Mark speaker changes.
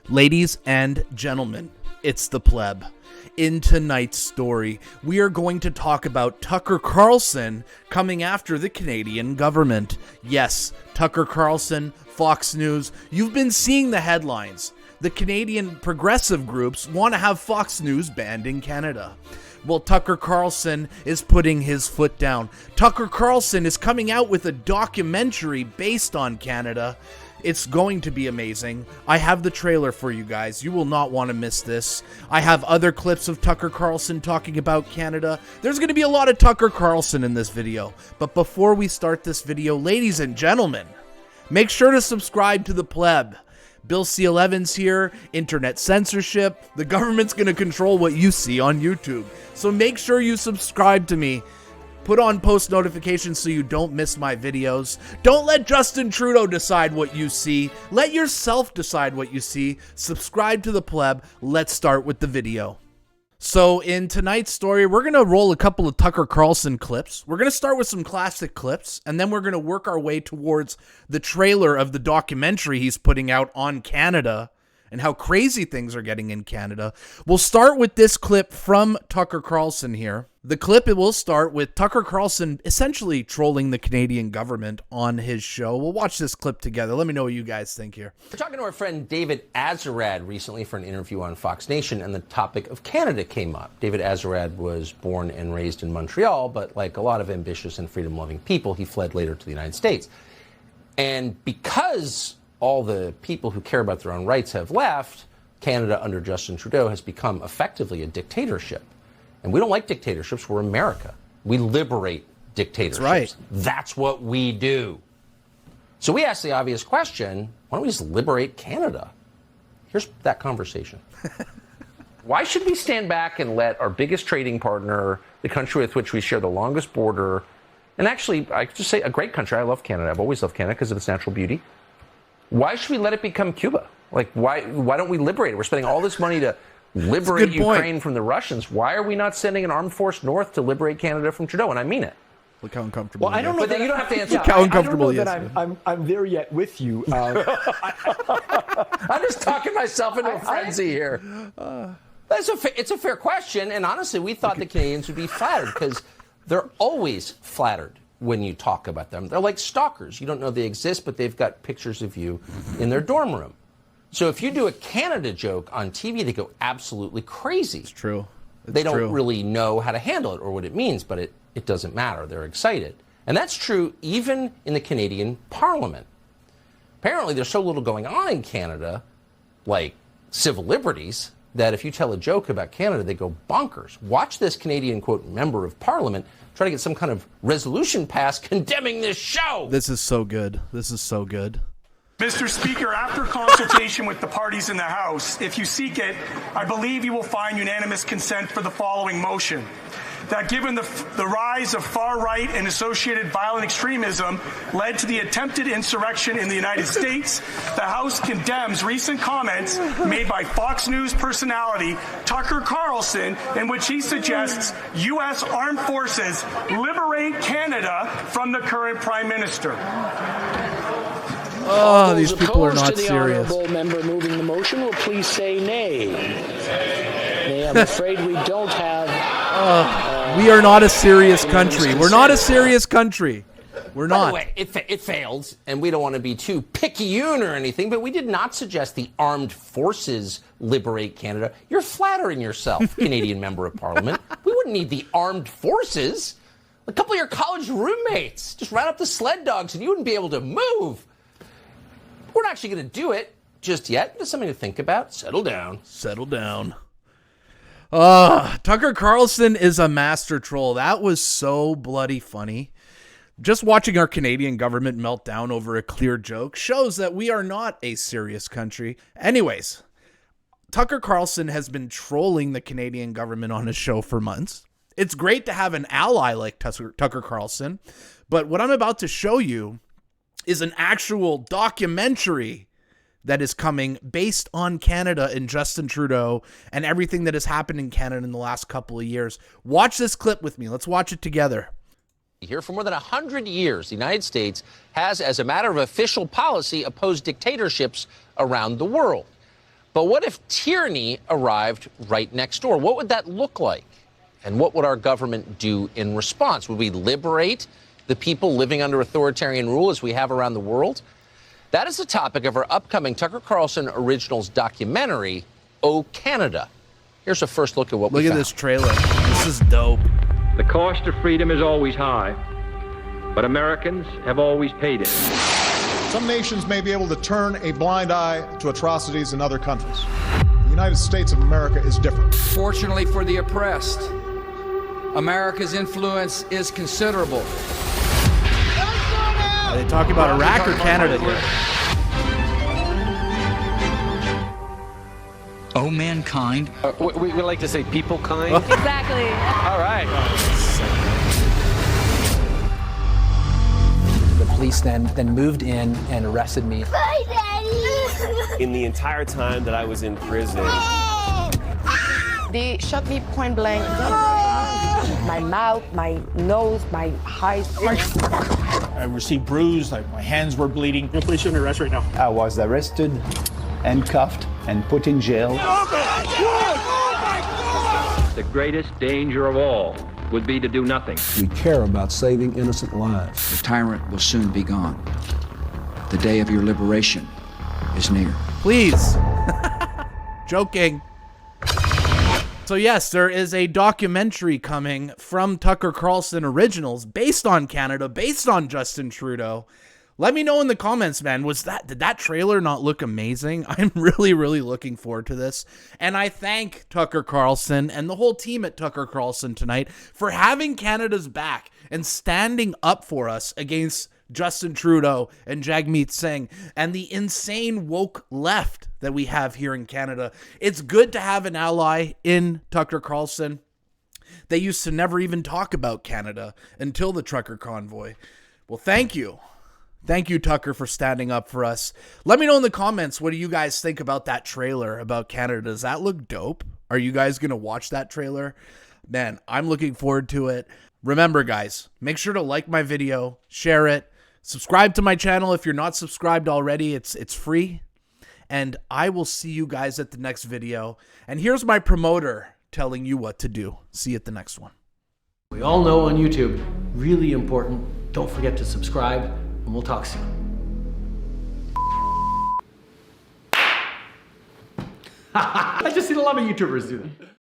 Speaker 1: Ladies and gentlemen, it's the Pleb. In tonight's story, we are going to talk about Tucker Carlson coming after the Canadian government. Yes, Tucker Carlson, Fox News, you've been seeing the headlines. The Canadian progressive groups want to have Fox News banned in Canada. Well, Tucker Carlson is putting his foot down. Tucker Carlson is coming out with a documentary based on Canada. It's going to be amazing. I have the trailer for you guys. You will not want to miss this. I have other clips of Tucker Carlson talking about Canada. There's going to be a lot of Tucker Carlson in this video. But before we start this video, ladies and gentlemen, make sure to subscribe to the Pleb. Bill C11's here, internet censorship. The government's going to control what you see on YouTube. So make sure you subscribe to me. Put on post notifications so you don't miss my videos. Don't let Justin Trudeau decide what you see. Let yourself decide what you see. Subscribe to the Pleb. Let's start with the video. So in tonight's story, we're going to roll a couple of Tucker Carlson clips. We're going to start with some classic clips, and then we're going to work our way towards the trailer of the documentary he's putting out on Canada and how crazy things are getting in Canada. We'll start with this clip from Tucker Carlson here. The clip, it will start with Tucker Carlson essentially trolling the Canadian government on his show. We'll watch this clip together. Let me know what you guys think here.
Speaker 2: We're talking to our friend David Azarad recently for an interview on Fox Nation, and the topic of Canada came up. David Azarad was born and raised in Montreal, but like a lot of ambitious and freedom-loving people, he fled later to the United States. And because all the people who care about their own rights have left, Canada under Justin Trudeau has become effectively a dictatorship. And we don't like dictatorships. We're America. We liberate dictatorships.
Speaker 1: That's right.
Speaker 2: That's what we do. So we asked the obvious question, why don't we just liberate Canada? Here's that conversation. Why should we stand back and let our biggest trading partner, the country with which we share the longest border, and actually, I could just say a great country. I love Canada. I've always loved Canada because of its natural beauty. Why should we let it become Cuba? Like, why don't we liberate it? We're spending all this money to liberate Ukraine from the Russians. Why are we not sending an armed force north to liberate Canada from Trudeau? And I mean it.
Speaker 1: Look how uncomfortable.
Speaker 3: Well, I don't know.
Speaker 2: But you don't have to answer.
Speaker 1: Look how uncomfortable he is.
Speaker 3: I'm there yet with you.
Speaker 2: I'm just talking myself into a frenzy here. It's a fair question, and honestly, we thought the Canadians would be flattered because they're always flattered when you talk about them. They're like stalkers. You don't know they exist, but they've got pictures of you in their dorm room. So if you do a Canada joke on TV, they go absolutely crazy.
Speaker 1: It's true.
Speaker 2: They don't really know how to handle it or what it means, but it doesn't matter. They're excited. And that's true even in the Canadian Parliament. Apparently, there's so little going on in Canada, like civil liberties, that if you tell a joke about Canada, they go bonkers. Watch this Canadian, quote, member of Parliament try to get some kind of resolution passed condemning this show.
Speaker 1: This is so good. This is so good.
Speaker 4: Mr. Speaker, after consultation with the parties in the House, if you seek it, I believe you will find unanimous consent for the following motion. That given the rise of far-right and associated violent extremism led to the attempted insurrection in the United States, the House condemns recent comments made by Fox News personality Tucker Carlson in which he suggests U.S. armed forces liberate Canada from the current Prime Minister.
Speaker 1: Oh, these people are not serious.
Speaker 5: The honourable member moving the motion will please say nay. Nay, I'm afraid we don't have...
Speaker 1: we are not a serious country. We're not a serious country. We're not.
Speaker 2: By the way, it failed, and we don't want to be too picayune or anything, but we did not suggest the armed forces liberate Canada. You're flattering yourself, Canadian member of Parliament. We wouldn't need the armed forces. A couple of your college roommates just round up the sled dogs, and you wouldn't be able to move. We're not actually going to do it just yet. Just something to think about. Settle down.
Speaker 1: Settle down. Tucker Carlson is a master troll. That was so bloody funny. Just watching our Canadian government melt down over a clear joke shows that we are not a serious country. Anyways, Tucker Carlson has been trolling the Canadian government on his show for months. It's great to have an ally like Tucker Carlson, but what I'm about to show you is an actual documentary that is coming based on Canada and Justin Trudeau and everything that has happened in Canada in the last couple of years. Watch this clip with me. Let's watch it together.
Speaker 2: Here for more than 100 years, the United States has, as a matter of official policy, opposed dictatorships around the world. But what if tyranny arrived right next door? What would that look like? And what would our government do in response? Would we liberate the people living under authoritarian rule as we have around the world? That is the topic of our upcoming Tucker Carlson Originals documentary, Oh Canada. Here's a first look at what we found.
Speaker 1: Look at this trailer. This is dope.
Speaker 6: The cost of freedom is always high, but Americans have always paid it.
Speaker 7: Some nations may be able to turn a blind eye to atrocities in other countries. The United States of America is different.
Speaker 8: Fortunately for the oppressed, America's influence is considerable.
Speaker 1: Are they talking about Iraq or Canada here?
Speaker 8: Oh, mankind.
Speaker 9: We like to say people kind.
Speaker 10: Exactly.
Speaker 9: All right.
Speaker 11: The police then moved in and arrested me.
Speaker 10: Bye, Daddy.
Speaker 9: In the entire time that I was in prison.
Speaker 10: They shot me point blank. My mouth, my nose, my eyes.
Speaker 12: I received bruises, like my hands were bleeding.
Speaker 4: I'm place you under arrest right now.
Speaker 5: I was arrested, handcuffed, and put in jail.
Speaker 6: The greatest danger of all would be to do nothing.
Speaker 5: We care about saving innocent lives.
Speaker 8: The tyrant will soon be gone. The day of your liberation is near.
Speaker 1: Please. Joking. So yes, there is a documentary coming from Tucker Carlson Originals based on Canada, based on Justin Trudeau. Let me know in the comments, man. Did that trailer not look amazing? I'm really, really looking forward to this. And I thank Tucker Carlson and the whole team at Tucker Carlson tonight for having Canada's back and standing up for us against Justin Trudeau and Jagmeet Singh and the insane woke left that we have here in Canada. It's good to have an ally in Tucker Carlson. They used to never even talk about Canada until the trucker convoy. Well, thank you. Thank you, Tucker, for standing up for us. Let me know in the comments, what do you guys think about that trailer about Canada? Does that look dope? Are you guys going to watch that trailer? Man, I'm looking forward to it. Remember, guys, make sure to like my video, share it, subscribe to my channel if you're not subscribed already. It's free. And I will see you guys at the next video. And here's my promoter telling you what to do. See you at the next one.
Speaker 11: We all know on YouTube, really important. Don't forget to subscribe, and we'll talk soon. I just seen a lot of YouTubers do that.